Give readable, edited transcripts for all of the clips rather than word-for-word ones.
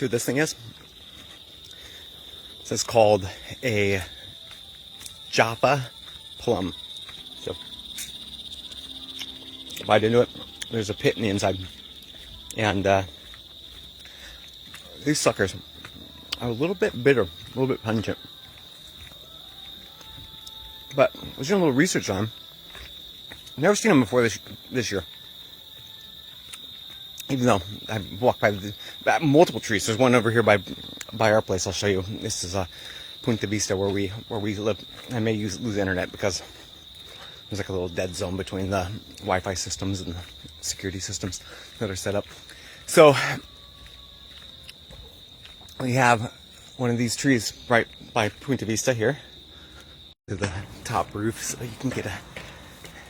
See what this thing is? This is called a Joppa plum. So, bite into it. There's a pit in the inside. And these suckers are a little bit bitter, a little bit pungent. But I was doing a little research on them. Never seen them before this year. Even though I've walked by multiple trees. There's one over here by our place. I'll show you. This is Punta Vista where we live. I may lose internet because there's like a little dead zone between the Wi-Fi systems and the security systems that are set up. So we have one of these trees right by Punta Vista here to the top roof, so you can get a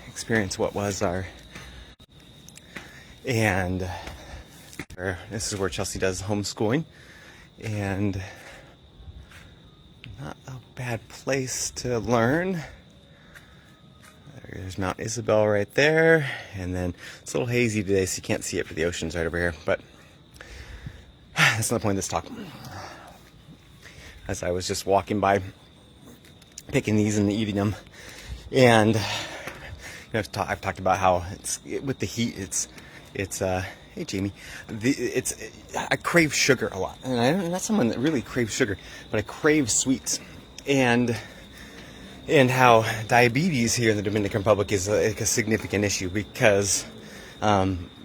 experience what was our. And this is where Chelsea does homeschooling, and not a bad place to learn. There's Mount Isabel right there, and then it's a little hazy today, so you can't see it for the oceans right over here, but that's not the point of this talk. As I was just walking by, picking these and eating them, and I've talked about how with the heat, it's hey Jamie, I crave sugar a lot, and I'm not someone that really craves sugar, but I crave sweets, and how diabetes here in the Dominican Republic is a significant issue because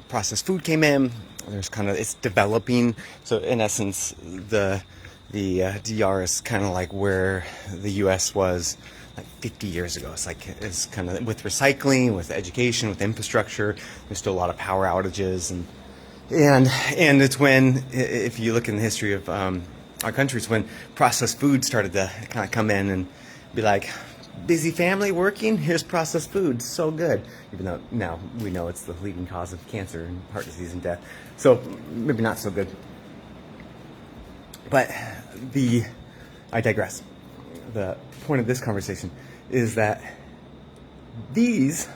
processed food came in. It's developing. So in essence, the DR is kind of like where the U.S. was like 50 years ago. It's kind of with recycling, with education, with infrastructure. There's still a lot of power outages, and it's when, if you look in the history of our country, it's when processed food started to kind of come in and be like, busy family working, here's processed food, so good. Even though now we know it's the leading cause of cancer and heart disease and death, so maybe not so good. But I digress. The point of this conversation is that these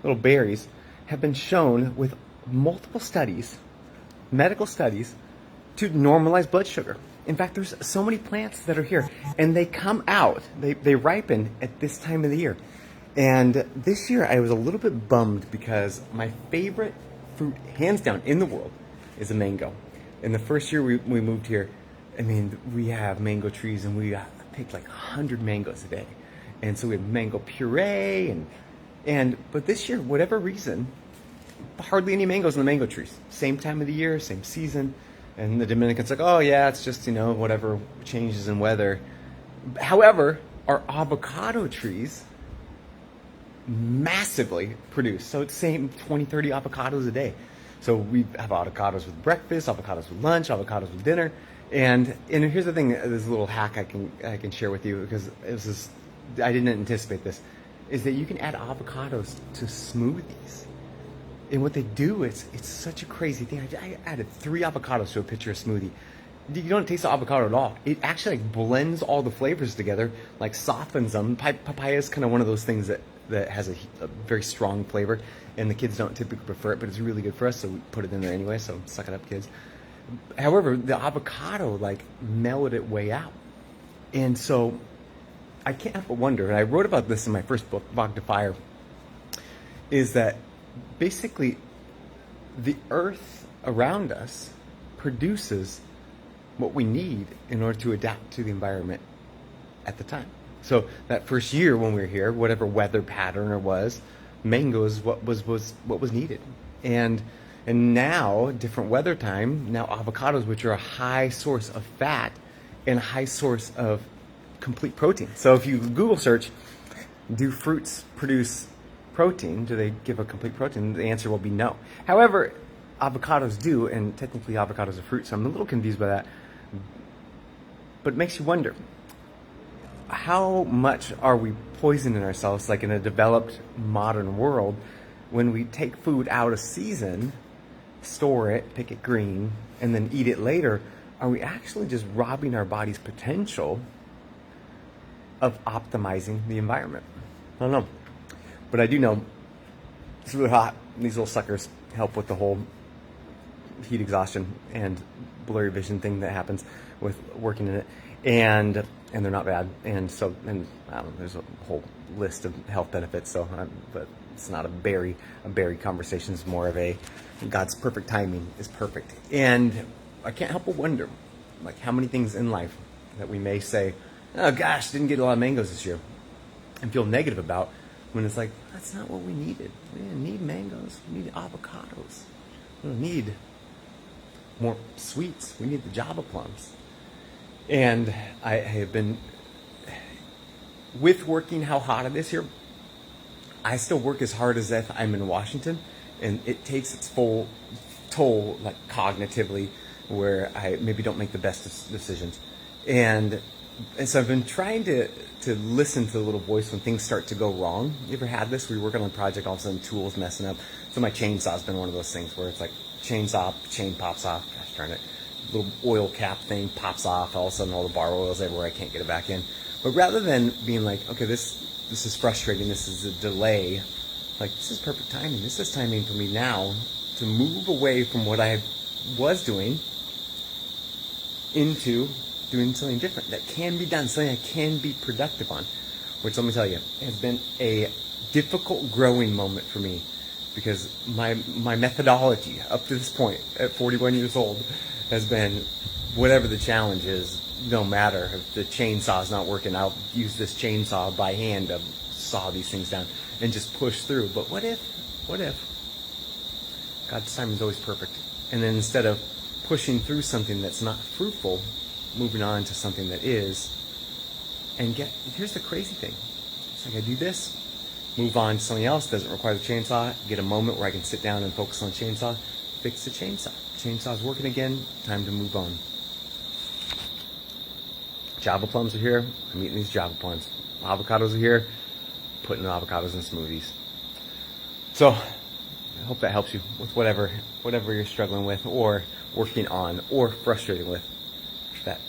little berries have been shown with multiple studies, medical studies, to normalize blood sugar. In fact, there's so many plants that are here, and they come out, they ripen at this time of the year. And this year I was a little bit bummed because my favorite fruit, hands down, in the world is a mango. And the first year we moved here, I mean, we have mango trees, and we picked like 100 mangoes a day. And so we had mango puree, but this year, whatever reason, hardly any mangoes in the mango trees. Same time of the year, same season. And the Dominicans like, oh yeah, it's just, whatever changes in weather. However, our avocado trees massively produce. So it's same 20, 30 avocados a day. So we have avocados with breakfast, avocados with lunch, avocados with dinner. And here's the thing, this little hack I can share with you, because I didn't anticipate this, is that you can add avocados to smoothies. And what they do is, it's such a crazy thing. I added 3 avocados to a pitcher of smoothie. You don't taste the avocado at all. It actually blends all the flavors together, softens them. Papaya is kind of one of those things that has a very strong flavor, and the kids don't typically prefer it, but it's really good for us, so we put it in there anyway, so suck it up, kids. However, the avocado mellowed it way out. And so I can't help but wonder, and I wrote about this in my first book, Bog to Fire, is that basically the earth around us produces what we need in order to adapt to the environment at the time. So that first year when we were here, whatever weather pattern there was, mangoes what was needed. And now, different weather time, now avocados, which are a high source of fat and a high source of complete protein. So if you Google search, do fruits produce protein? Do they give a complete protein? The answer will be no. However, avocados do, and technically avocados are fruit, so I'm a little confused by that. But it makes you wonder, how much are we poisoning ourselves, in a developed modern world, when we take food out of season, store it, pick it green, and then eat it later? Are we actually just robbing our body's potential of optimizing the environment? I don't know. But I do know it's really hot. These little suckers help with the whole heat exhaustion, and blurry vision thing that happens with working in it, and they're not bad. And so, and I don't know, there's a whole list of health benefits. So, but it's not a berry conversation. It's more of a God's perfect timing is perfect. And I can't help but wonder, like, how many things in life that we may say, oh gosh, didn't get a lot of mangoes this year, and feel negative about, when it's like, that's not what we needed. We didn't need mangoes. We need avocados. We don't need more sweets. We need the Java plums. And I have been, with working how hot it is here, I still work as hard as if I'm in Washington, and it takes its full toll, like cognitively, where I maybe don't make the best decisions. And so I've been trying to listen to the little voice when things start to go wrong. You ever had this? We work on a project, all of a sudden tools messing up. So my chainsaw's been one of those things where it's like chainsaw, chain pops off. Gosh darn it. Little oil cap thing pops off. All of a sudden all the bar oil's everywhere. I can't get it back in. But rather than being like, okay, this is frustrating. This is a delay. Like, this is perfect timing. This is timing for me now to move away from what I was doing into doing something different that can be done, something I can be productive on. Which, let me tell you, has been a difficult growing moment for me, because my methodology up to this point at 41 years old has been, whatever the challenge is, no matter if the chainsaw is not working, I'll use this chainsaw by hand to saw these things down and just push through. But what if God's timing is always perfect, and then instead of pushing through something that's not fruitful, moving on to something that is. And here's the crazy thing. It's like I do this, move on to something else, doesn't require the chainsaw, get a moment where I can sit down and focus on the chainsaw, fix the chainsaw. Chainsaw's working again, time to move on. Java plums are here, I'm eating these Java plums. Avocados are here, putting avocados in smoothies. So, I hope that helps you with whatever you're struggling with, or working on, or frustrated with. That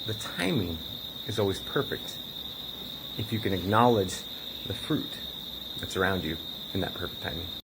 the timing is always perfect if you can acknowledge the fruit that's around you in that perfect timing.